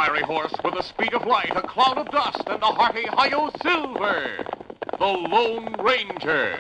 fiery horse with the speed of light, a cloud of dust, and a hearty Hi-Yo Silver, the Lone Ranger.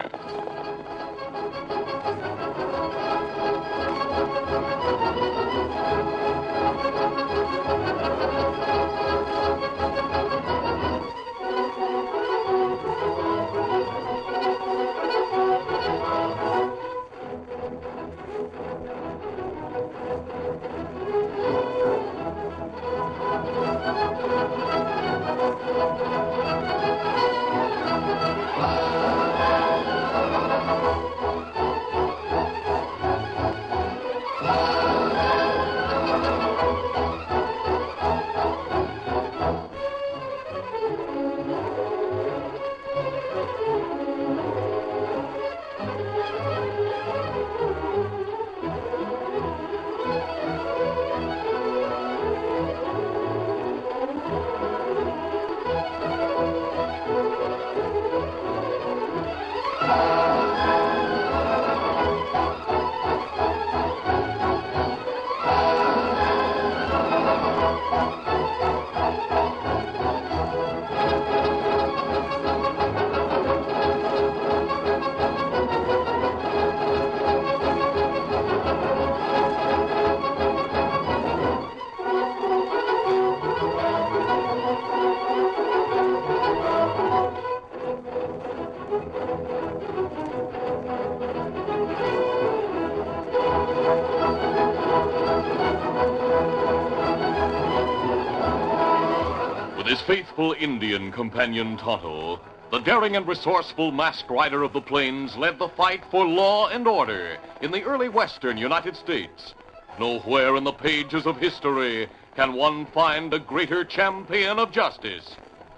His faithful Indian companion Tonto, the daring and resourceful masked rider of the plains, led the fight for law and order in the early western United States. Nowhere in the pages of history can one find a greater champion of justice.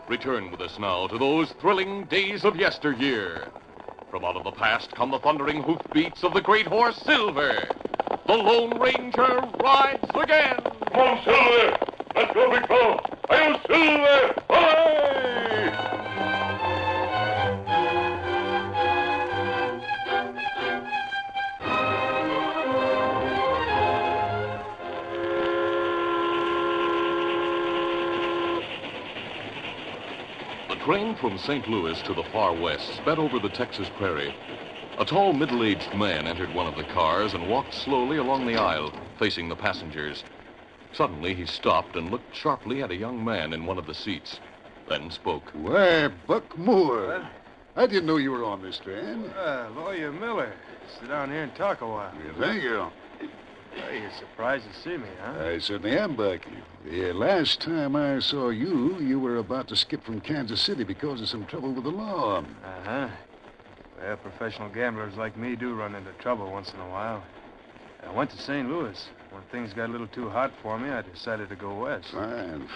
Return with us now to those thrilling days of yesteryear. From out of the past come the thundering hoofbeats of the great horse Silver. The Lone Ranger rides again. Come on, Silver! Let's go, big fellow! Hi-Yo Silver! Away! The train from St. Louis to the far west sped over the Texas prairie. A tall, middle-aged man entered one of the cars and walked slowly along the aisle, facing the passengers. Suddenly, he stopped and looked sharply at a young man in one of the seats, then spoke. Why, Buck Moore. I didn't know you were on this train. Lawyer Miller. Sit down here and talk a while. Thank you. You're surprised to see me, huh? I certainly am, Buck. The last time I saw you, you were about to skip from Kansas City because of some trouble with the law. Uh-huh. Well, professional gamblers like me do run into trouble once in a while. I went to St. Louis. When things got a little too hot for me, I decided to go west. Fine.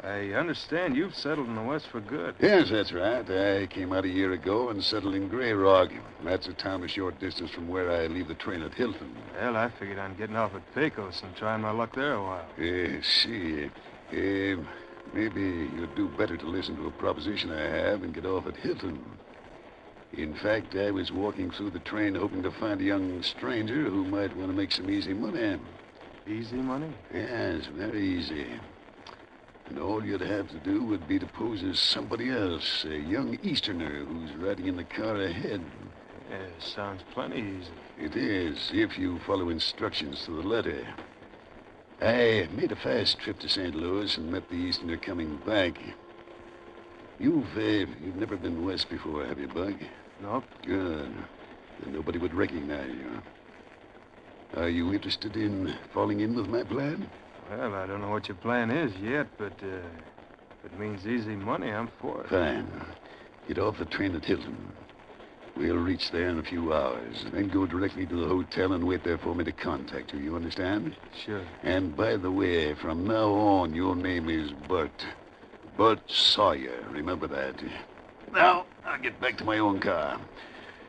I understand you've settled in the West for good. Yes, that's right. I came out a year ago and settled in Grey Rock. That's a town a short distance from where I leave the train at Hilton. Well, I figured on getting off at Pecos and trying my luck there a while. Maybe you'd do better to listen to a proposition I have and get off at Hilton. In fact, I was walking through the train hoping to find a young stranger who might want to make some easy money. Easy money? Yes, very easy. And all you'd have to do would be to pose as somebody else, a young Easterner who's riding in the car ahead. Yeah, sounds plenty easy. It is, if you follow instructions to the letter. I made a fast trip to St. Louis and met the Easterner coming back. You've never been west before, have you, Buck? Nope. Good. Then nobody would recognize you. Are you interested in falling in with my plan? Well, I don't know what your plan is yet, but if it means easy money, I'm for it. Fine. Get off the train at Hilton. We'll reach there in a few hours, then go directly to the hotel and wait there for me to contact you. You understand? Sure. And by the way, from now on, your name is Bert. Bert Sawyer. Remember that. Now, I'll get back to my own car.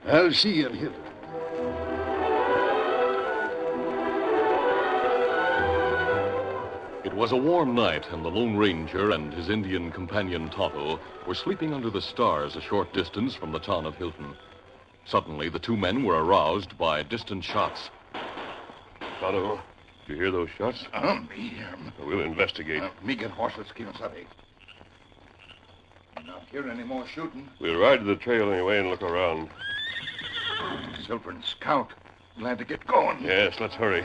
I'll see you in Hilton. It was a warm night, and the Lone Ranger and his Indian companion Tonto were sleeping under the stars a short distance from the town of Hilton. Suddenly, the two men were aroused by distant shots. Tonto, You hear those shots? Me. We'll investigate. Me get horses, Kimasabi. Not hear any more shooting. We'll ride to the trail anyway and look around. Silver and Scout. Glad to get going. Yes, let's hurry.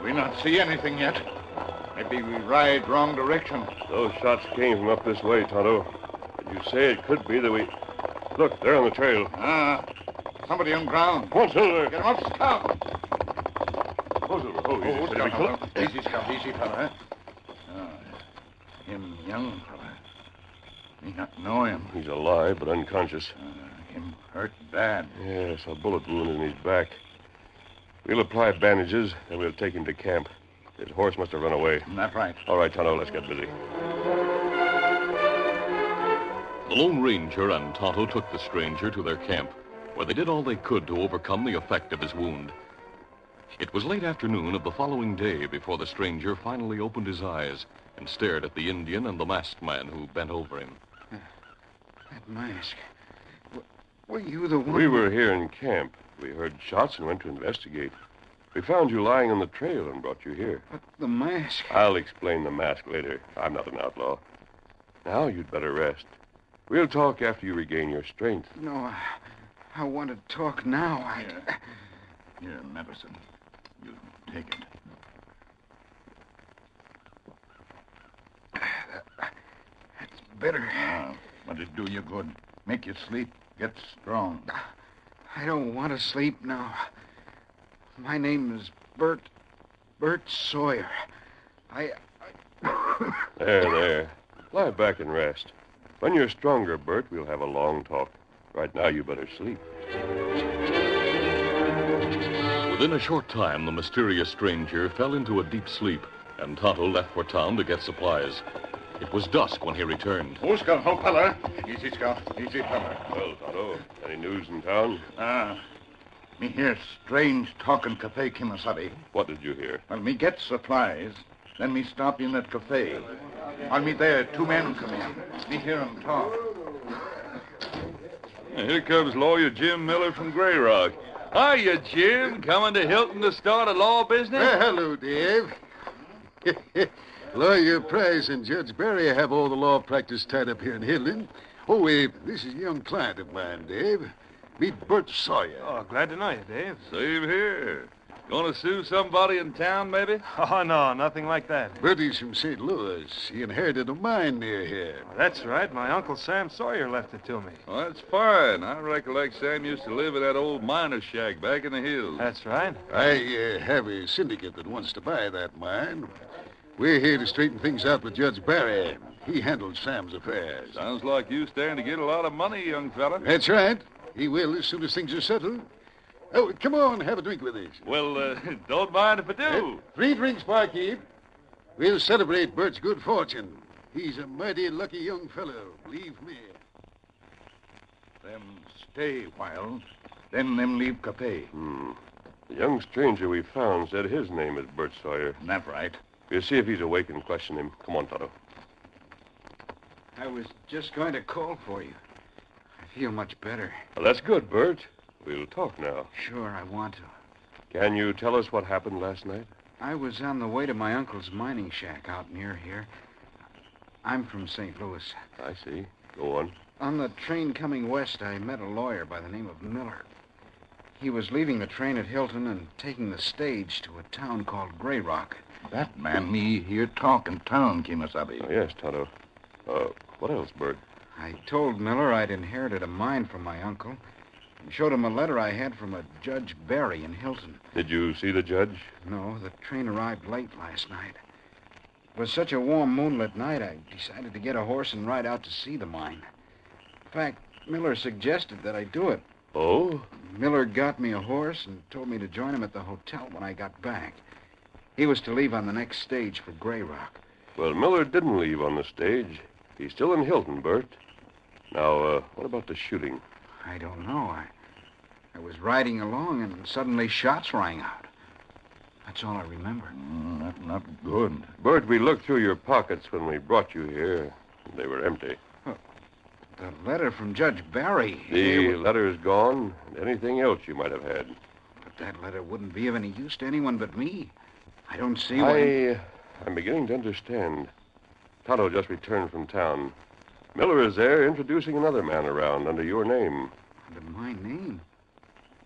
We not see anything yet. Maybe we ride wrong direction. Those shots came from up this way, Tonto. Did you say it could be that we... Look, they're on the trail. Somebody on ground. Come on, Silver. Get him up, Scout. Oh, Silver. Oh, easy, steady, Scout, fella. Easy, Scout. Easy, fella, him young fella. Me not know him. He's alive, but unconscious. Him hurt bad. Yes, a bullet wound in his back. We'll apply bandages, and we'll take him to camp. His horse must have run away. That's right. All right, Tonto, let's get busy. The Lone Ranger and Tonto took the stranger to their camp, where they did all they could to overcome the effect of his wound. It was late afternoon of the following day before the stranger finally opened his eyes and stared at the Indian and the masked man who bent over him. That mask. Were you the one? We were here in camp. We heard shots and went to investigate. We found you lying on the trail and brought you here. But the mask. I'll explain the mask later. I'm not an outlaw. Now you'd better rest. We'll talk after you regain your strength. No, I want to talk now. Here, medicine. You take it. That's better. But it do you good. Make you sleep. Get strong. I don't want to sleep now. My name is Bert Sawyer. There. Lie back and rest. When you're stronger, Bert, we'll have a long talk. Right now, you better sleep. Within a short time, the mysterious stranger fell into a deep sleep, and Tonto left for town to get supplies. It was dusk when he returned. Oh, Scout, oh, fella. Easy, Scout. Easy, fella. Well, Tonto, any news in town? Me hear strange talk in Cafe Kimasabi. What did you hear? Well, me get supplies. Then me stop in that cafe. While me there, two men come in. Me hear 'em talk. Here comes Lawyer Jim Miller from Grey Rock. Hiya, Jim. Coming to Hilton to start a law business? Hello, Dave. Lawyer Price and Judge Barry have all the law practice tied up here in Hilton. Oh, this is a young client of mine, Dave. Meet Bert Sawyer. Oh, glad to know you, Dave. Same here. Gonna sue somebody in town, maybe? Oh, no, nothing like that. Bertie's from St. Louis. He inherited a mine near here. That's right. My Uncle Sam Sawyer left it to me. Well, that's fine. I recollect Sam used to live in that old miner's shack back in the hills. That's right. I have a syndicate that wants to buy that mine. We're here to straighten things out with Judge Barry. He handles Sam's affairs. Sounds like you stand to get a lot of money, young fella. That's right. He will as soon as things are settled. Oh, come on, have a drink with us. Well, don't mind if I do. 3 drinks, barkeep. We'll celebrate Bert's good fortune. He's a mighty lucky young fellow, believe me. Them stay while, then them leave cafe. The young stranger we found said his name is Bert Sawyer. That's right. We'll see if he's awake and question him. Come on, Tonto. I was just going to call for you. I feel much better. Well, that's good, Bert. We'll talk now. Sure, I want to. Can you tell us what happened last night? I was on the way to my uncle's mining shack out near here. I'm from St. Louis. I see. Go on. On the train coming west, I met a lawyer by the name of Miller. He was leaving the train at Hilton and taking the stage to a town called Grey Rock. That man me hear talk in town, Kimasabi. Oh, yes, Tonto. What else, Bert? I told Miller I'd inherited a mine from my uncle and showed him a letter I had from a Judge Barry in Hilton. Did you see the judge? No, the train arrived late last night. It was such a warm moonlit night, I decided to get a horse and ride out to see the mine. In fact, Miller suggested that I do it. Oh? Miller got me a horse and told me to join him at the hotel when I got back. He was to leave on the next stage for Grey Rock. Well, Miller didn't leave on the stage. He's still in Hilton, Bert. Now, what about the shooting? I don't know. I was riding along and suddenly shots rang out. That's all I remember. That's not good. Bert, we looked through your pockets when we brought you here. They were empty. The The letter from Judge Barry. The letter is gone, and anything else you might have had. But that letter wouldn't be of any use to anyone but me. I don't see why... I'm beginning to understand. Tonto just returned from town. Miller is there introducing another man around under your name. Under my name?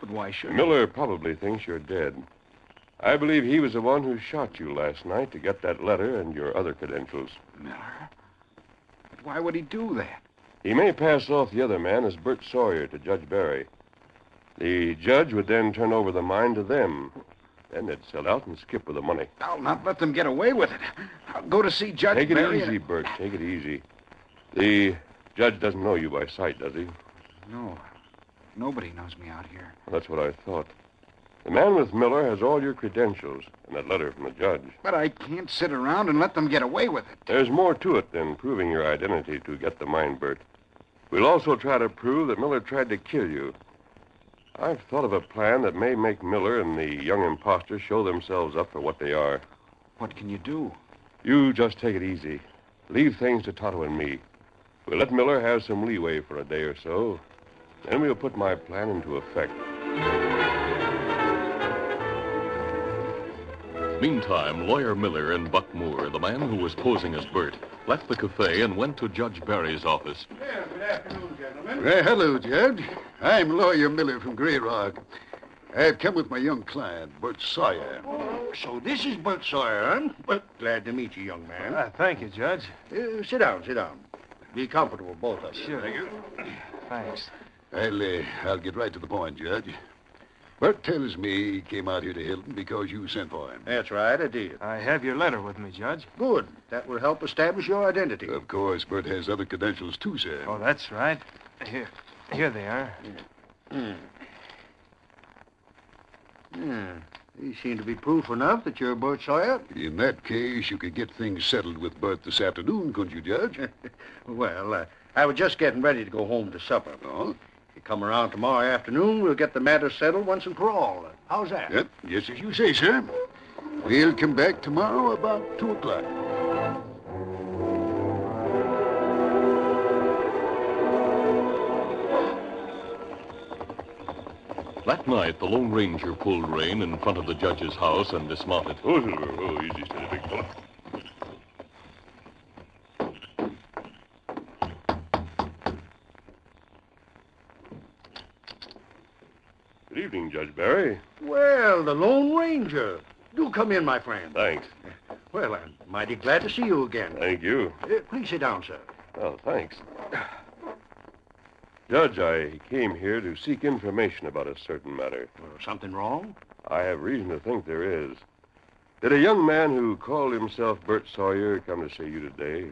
But why should Miller probably thinks you're dead. I believe he was the one who shot you last night to get that letter and your other credentials. Miller? But why would he do that? He may pass off the other man as Bert Sawyer to Judge Barry. The judge would then turn over the mine to them. Then they'd sell out and skip with the money. I'll not let them get away with it. I'll go to see Judge Take it Barry. easy, Bert. Take it easy. The judge doesn't know you by sight, does he? No. Nobody knows me out here. Well, that's what I thought. The man with Miller has all your credentials and that letter from the judge. But I can't sit around and let them get away with it. There's more to it than proving your identity to get the mine, Bert. We'll also try to prove that Miller tried to kill you. I've thought of a plan that may make Miller and the young imposter show themselves up for what they are. What can you do? You just take it easy. Leave things to Tonto and me. We'll let Miller have some leeway for a day or so. Then we'll put my plan into effect. Meantime, Lawyer Miller and Buck Moore, the man who was posing as Bert, left the cafe and went to Judge Barry's office. Yeah, good afternoon, gentlemen. Well, hello, Judge. I'm Lawyer Miller from Grey Rock. I've come with my young client, Bert Sawyer. So this is Bert Sawyer, huh? Well, glad to meet you, young man. Thank you, Judge. Sit down, sit down. Be comfortable, both of you. Sure. Thank you. Thanks. I'll get right to the point, Judge. Bert tells me he came out here to Hilton because you sent for him. That's right, I did. I have your letter with me, Judge. Good. That will help establish your identity. Of course, Bert has other credentials too, sir. Oh, that's right. Here they are. These seem to be proof enough that you're Bert Sawyer. In that case, you could get things settled with Bert this afternoon, couldn't you, Judge? Well, I was just getting ready to go home to supper. Oh? If you come around tomorrow afternoon, we'll get the matter settled once and for all. How's that? Yep, just as you say, sir. We'll come back tomorrow about 2 o'clock. That night, the Lone Ranger pulled rein in front of the judge's house and dismounted. Oh, easy, steady, big fella. Good evening, Judge Barry. Well, the Lone Ranger. Do come in, my friend. Thanks. Well, I'm mighty glad to see you again. Thank you. Please sit down, sir. Oh, thanks. Judge, I came here to seek information about a certain matter. Something wrong? I have reason to think there is. Did a young man who called himself Bert Sawyer come to see you today?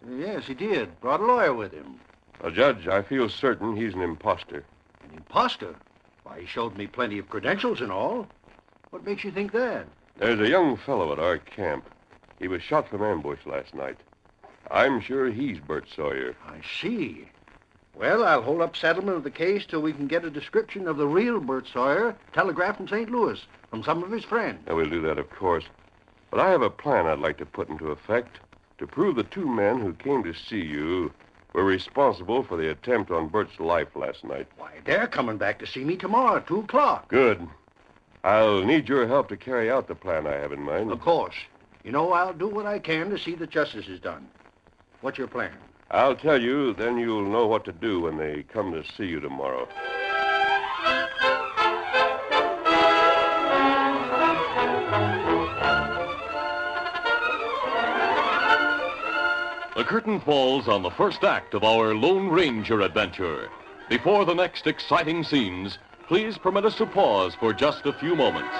Yes, he did. Brought a lawyer with him. Well, Judge, I feel certain he's an imposter. An imposter? Why, he showed me plenty of credentials and all. What makes you think that? There's a young fellow at our camp. He was shot from ambush last night. I'm sure he's Bert Sawyer. I see. Well, I'll hold up settlement of the case till we can get a description of the real Bert Sawyer telegraphed from St. Louis from some of his friends. Now, we'll do that, of course. But I have a plan I'd like to put into effect to prove the 2 men who came to see you were responsible for the attempt on Bert's life last night. Why, they're coming back to see me tomorrow at 2 o'clock. Good. I'll need your help to carry out the plan I have in mind. Of course. You know, I'll do what I can to see that justice is done. What's your plan? I'll tell you, then you'll know what to do when they come to see you tomorrow. The curtain falls on the first act of our Lone Ranger adventure. Before the next exciting scenes, please permit us to pause for just a few moments.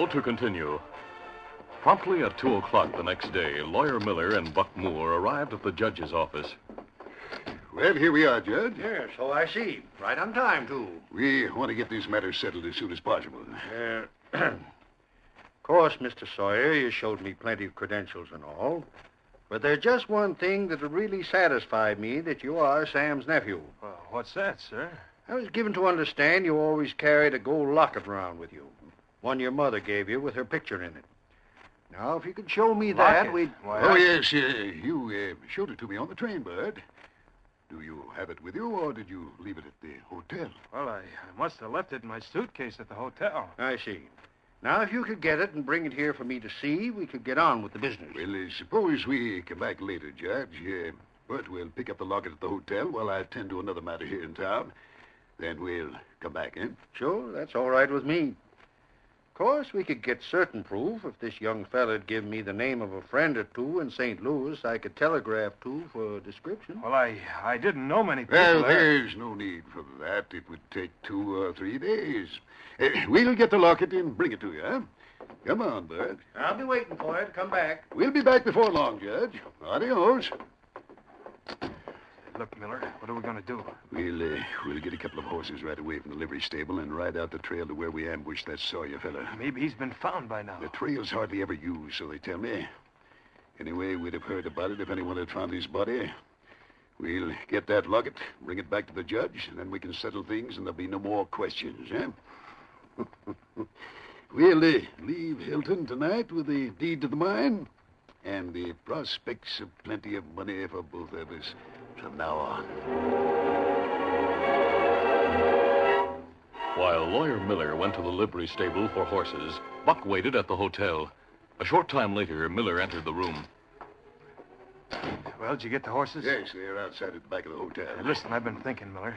Now to continue. Promptly at 2 o'clock the next day, Lawyer Miller and Buck Moore arrived at the judge's office. Well, here we are, Judge. Yes, so I see. Right on time, too. We want to get this matter settled as soon as possible. Of course, Mr. Sawyer, you showed me plenty of credentials and all. But there's just one thing that'll really satisfy me that you are Sam's nephew. Well, what's that, sir? I was given to understand you always carried a gold locket around with you. One your mother gave you with her picture in it. Now, if you could show me that, Locket? we'd... Oh, yes, you showed it to me on the train, Bud. Do you have it with you, or did you leave it at the hotel? Well, I must have left it in my suitcase at the hotel. I see. Now, if you could get it and bring it here for me to see, we could get on with the business. Well, suppose we come back later, Judge. Bert will pick up the locket at the hotel while I attend to another matter here in town. Then we'll come back, eh? Sure, that's all right with me. Of course, we could get certain proof. If this young fella'd give me the name of a friend or two in St. Louis, I could telegraph to for a description. Well, I didn't know many people Well, there. there's no need for that. It would take 2 or 3 days. We'll get the locket and bring it to you, huh? Come on, Bert. I'll be waiting for you to come back. We'll be back before long, Judge. Adios. Look, Miller, what are we going to do? We'll get a couple of horses right away from the livery stable and ride out the trail to where we ambushed that Sawyer fella. Maybe he's been found by now. The trail's hardly ever used, so they tell me. Anyway, we'd have heard about it if anyone had found his body. We'll get that locket, bring it back to the judge, and then we can settle things and there'll be no more questions, eh? We'll leave Hilton tonight with the deed to the mine and the prospects of plenty of money for both of us from now on. While Lawyer Miller went to the livery stable for horses, Buck waited at the hotel. A short time later, Miller entered the room. Well, did you get the horses? Yes, they're outside at the back of the hotel. Listen, I've been thinking, Miller.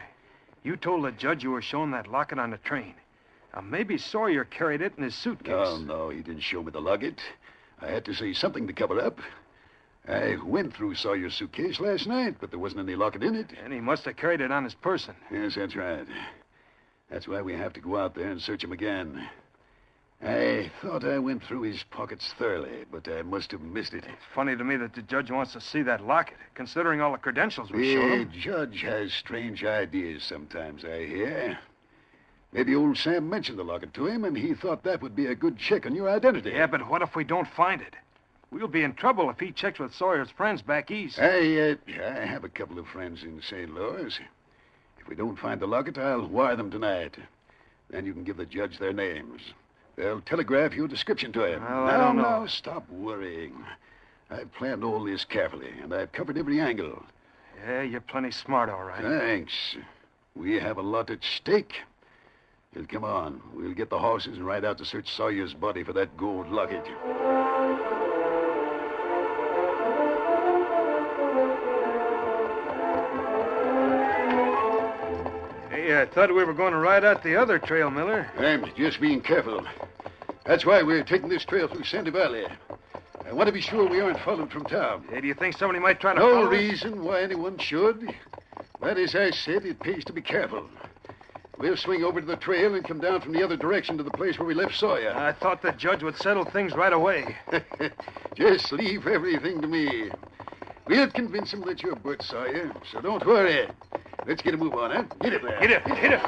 You told the judge you were showing that locket on the train. Now, maybe Sawyer carried it in his suitcase. No, he didn't show me the locket. I had to say something to cover up. I went through Sawyer's suitcase last night, but there wasn't any locket in it. And he must have carried it on his person. Yes, that's right. That's why we have to go out there and search him again. I thought I went through his pockets thoroughly, but I must have missed it. It's funny to me that the judge wants to see that locket, considering all the credentials we showed The him. judge has strange ideas sometimes, I hear. Maybe old Sam mentioned the locket to him, and he thought that would be a good check on your identity. Yeah, but what if we don't find it? We'll be in trouble if he checks with Sawyer's friends back east. I have a couple of friends in St. Louis. If we don't find the locket, I'll wire them tonight. Then you can give the judge their names. They'll telegraph your description to him. Well, I don't know. Now, stop worrying. I've planned all this carefully, and I've covered every angle. Yeah, you're plenty smart, all right. Thanks. We have a lot at stake. Well, come on. We'll get the horses and ride out to search Sawyer's body for that gold locket. Hey, I thought we were going to ride out the other trail, Miller. I'm just being careful. That's why we're taking this trail through Sandy Valley. I want to be sure we aren't followed from town. Hey, do you think somebody might try to No follow us? reason why anyone should. But as I said, it pays to be careful. We'll swing over to the trail and come down from the other direction to the place where we left Sawyer. I thought the judge would settle things right away. Just leave everything to me. We'll convince him that you're Bert Sawyer, so don't worry. Let's get a move on, huh? Get it there. Hit it.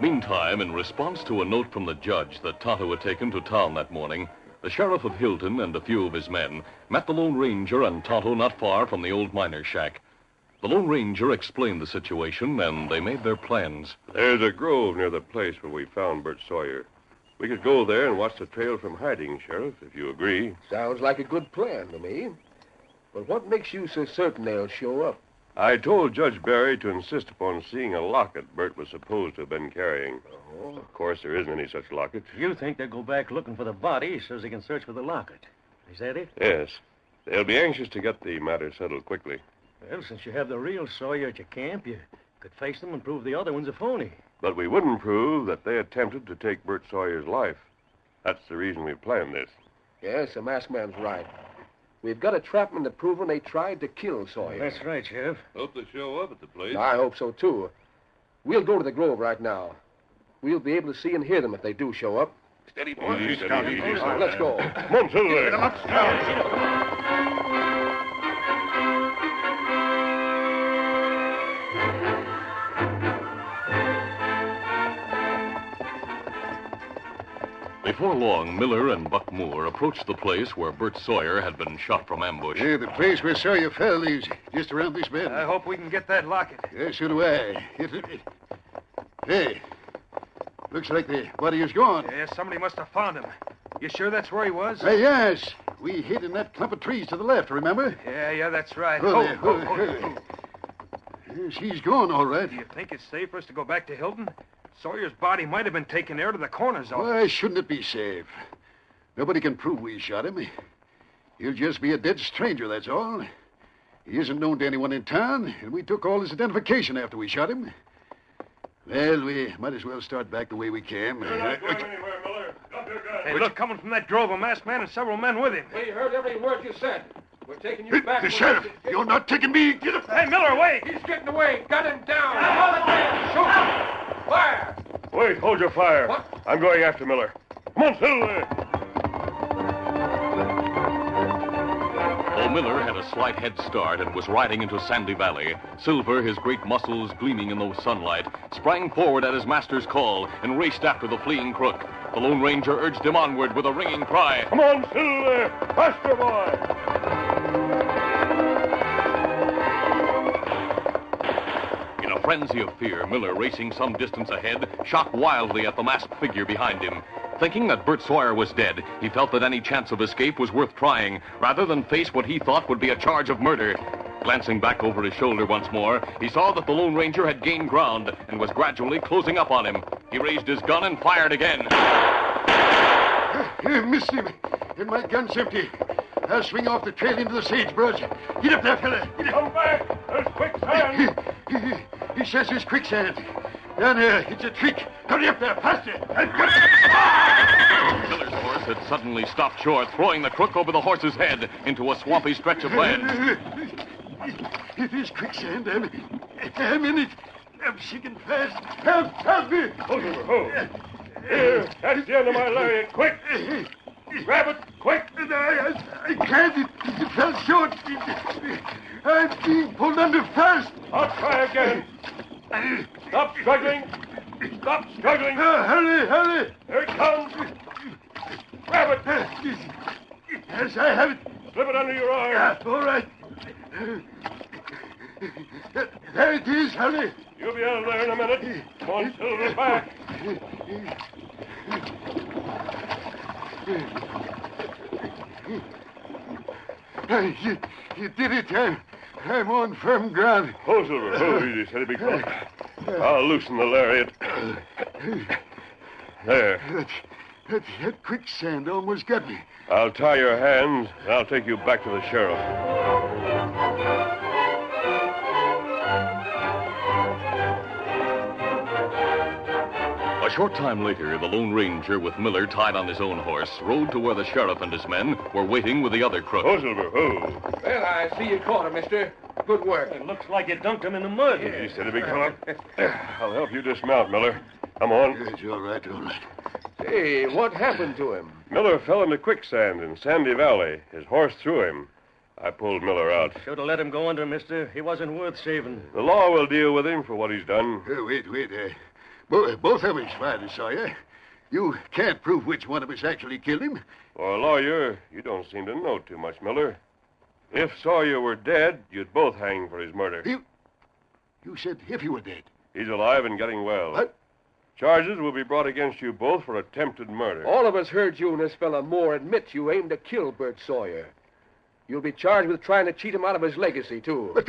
Meantime, in response to a note from the judge that Tonto had taken to town that morning, the sheriff of Hilton and a few of his men met the Lone Ranger and Tonto not far from the old miner's shack. The Lone Ranger explained the situation, and they made their plans. There's a grove near the place where we found Bert Sawyer. We could go there and watch the trail from hiding, Sheriff, if you agree. Sounds like a good plan to me. But what makes you so certain they'll show up? I told Judge Barry to insist upon seeing a locket Bert was supposed to have been carrying. Oh. Of course, there isn't any such locket. You think they'll go back looking for the body so they can search for the locket. Is that it? Yes. They'll be anxious to get the matter settled quickly. Well, since you have the real Sawyer at your camp, you could face them and prove the other one's a phony. But we wouldn't prove that they attempted to take Bert Sawyer's life. That's the reason we planned this. Yes, the masked man's right. We've got a trap them to prove when they tried to kill Sawyer. That's right, Sheriff. Hope they show up at the place. I hope so, too. We'll go to the Grove right now. We'll be able to see and hear them if they do show up. Steady, boy. Easy, Steady, easy, easy. All right, let's go. Come on, Silver. Before long, Miller and Buck Moore approached the place where Bert Sawyer had been shot from ambush. Yeah, the place where Sawyer fell is just around this bend. I hope we can get that locket. Yeah, so do I. Hey, looks like the body is gone. Yeah, somebody must have found him. You sure that's where he was? Yes. We hid in that clump of trees to the left, remember? Yeah, that's right. Oh, there. Yes, he's gone, all right. Do you think it's safe for us to go back to Hilton? Sawyer's body might have been taken there to the coroner's office. Why shouldn't it be safe? Nobody can prove we shot him. He'll just be a dead stranger, that's all. He isn't known to anyone in town, and we took all his identification after we shot him. Well, we might as well start back the way we came. You're not going anywhere, Miller. Drop your gun. Hey, look, coming from that grove, a masked man and several men with him. We heard every word you said. We're taking you back. The sheriff! You're not taking me! Get up! Hey, Miller, wait! He's getting away. Got him down. Shoot him. Fire. Wait, hold your fire. What? I'm going after Miller. Come on, Silver. Though Miller had a slight head start and was riding into Sandy Valley, Silver, his great muscles gleaming in the sunlight, sprang forward at his master's call and raced after the fleeing crook. The Lone Ranger urged him onward with a ringing cry. Come on, Silver. Faster, boy. In a frenzy of fear, Miller, racing some distance ahead, shot wildly at the masked figure behind him. Thinking that Bert Sawyer was dead, he felt that any chance of escape was worth trying, rather than face what he thought would be a charge of murder. Glancing back over his shoulder once more, he saw that the Lone Ranger had gained ground and was gradually closing up on him. He raised his gun and fired again. Missed him. And my gun's empty. I'll swing off the trail into the sagebrush. Get up there, fella. Get up. Come back. There's quicksand. He says there's quicksand. Down there, it's a trick. Hurry up there, faster. Miller's horse had suddenly stopped short, throwing the crook over the horse's head into a swampy stretch of land. It is quicksand. I'm in it. I'm shaking fast. Help me. Hold over, hold. Here, that's the end of my lariat. Quick. Grab it, quick. I can't. It fell short. I'm being pulled under fast. I'll try again. Stop struggling. Stop struggling. Hurry. Here it comes. Grab it. Yes, I have it. Slip it under your arm. All right. There it is, hurry. You'll be out of there in a minute. Come on, Silver, back. You did it. I'm on firm ground. Oh, Silver. Oh, easy. Steady, big fellow. I'll loosen the lariat. There. That quicksand almost got me. I'll tie your hands, and I'll take you back to the sheriff. A short time later, the Lone Ranger, with Miller tied on his own horse, rode to where the sheriff and his men were waiting with the other crook. Oh, Silver. Oh. Well, I see you caught him, mister. Good work. It looks like you dunked him in the mud. Easy, steady, big fellow. I'll help you dismount, Miller. Come on. Yes, all right. Hey, what happened to him? Miller fell into quicksand in Sandy Valley. His horse threw him. I pulled Miller out. Should have let him go under, mister. He wasn't worth saving. The law will deal with him for what he's done. Wait. Both of us fired Sawyer. You can't prove which one of us actually killed him. For a lawyer, you don't seem to know too much, Miller. If Sawyer were dead, you'd both hang for his murder. You said if he were dead. He's alive and getting well. What? Charges will be brought against you both for attempted murder. All of us heard you and this fella Moore admit you aimed to kill Bert Sawyer. You'll be charged with trying to cheat him out of his legacy, too. But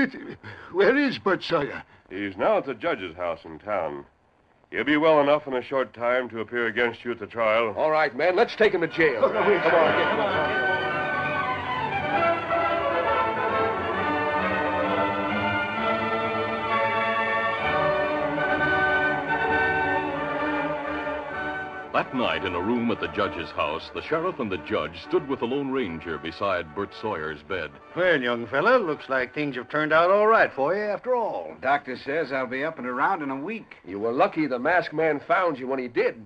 where is Bert Sawyer? He's now at the judge's house in town. He'll be well enough in a short time to appear against you at the trial. All right, man, let's take him to jail. Come on. That night, in a room at the judge's house, the sheriff and the judge stood with the Lone Ranger beside Bert Sawyer's bed. Well, young fella, looks like things have turned out all right for you after all. Doctor says I'll be up and around in a week. You were lucky the masked man found you when he did,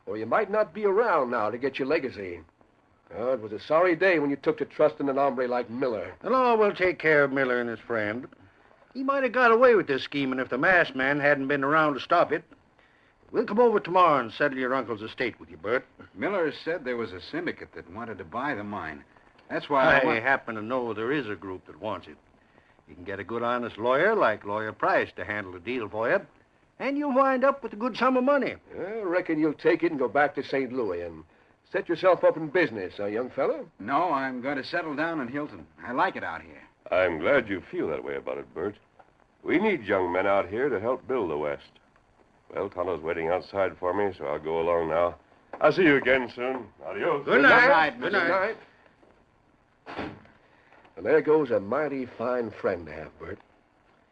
or you might not be around now to get your legacy. Oh, it was a sorry day when you took to trusting an hombre like Miller. The law will take care of Miller and his friend. He might have got away with this scheming if the masked man hadn't been around to stop it. We'll come over tomorrow and settle your uncle's estate with you, Bert. Miller said there was a syndicate that wanted to buy the mine. That's why I happen to know there is a group that wants it. You can get a good, honest lawyer like Lawyer Price to handle the deal for you, and you'll wind up with a good sum of money. I reckon you'll take it and go back to St. Louis and set yourself up in business, young fella? No, I'm going to settle down in Hilton. I like it out here. I'm glad you feel that way about it, Bert. We need young men out here to help build the West. Well, Tonto's waiting outside for me, so I'll go along now. I'll see you again soon. Adios. Good night. Good night. And there goes a mighty fine friend to have, Bert.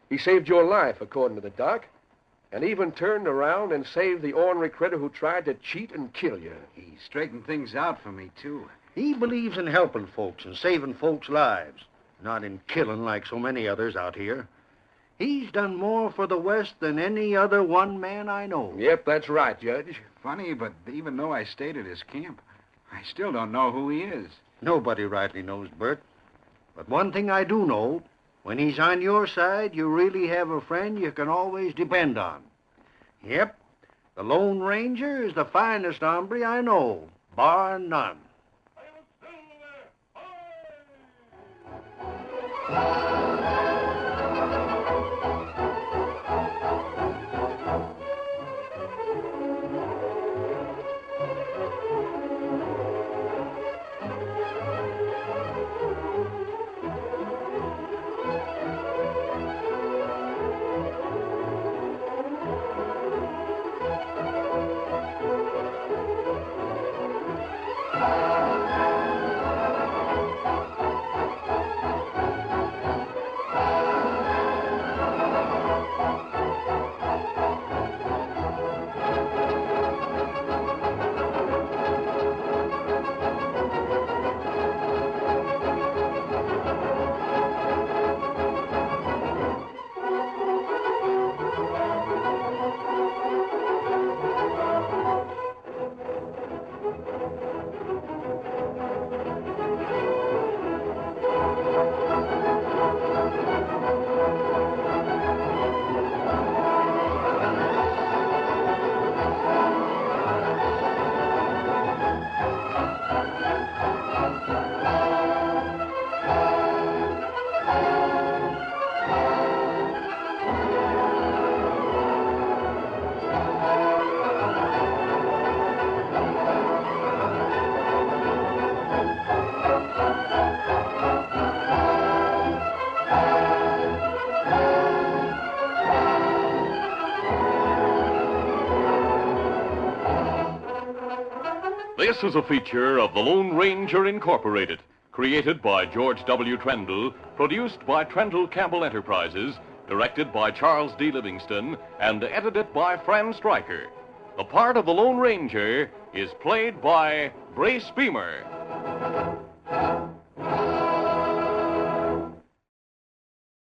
He saved your life, according to the doc, and even turned around and saved the ornery critter who tried to cheat and kill you. He straightened things out for me, too. He believes in helping folks and saving folks' lives, not in killing like so many others out here. He's done more for the West than any other one man I know. Yep, that's right, Judge. Funny, but even though I stayed at his camp, I still don't know who he is. Nobody rightly knows, Bert. But one thing I do know, when he's on your side, you really have a friend you can always depend on. Yep, the Lone Ranger is the finest hombre I know, bar none. This is a feature of the Lone Ranger Incorporated, created by George W. Trendle, produced by Trendle Campbell Enterprises, directed by Charles D. Livingston, and edited by Fran Stryker. The part of the Lone Ranger is played by Brace Beamer.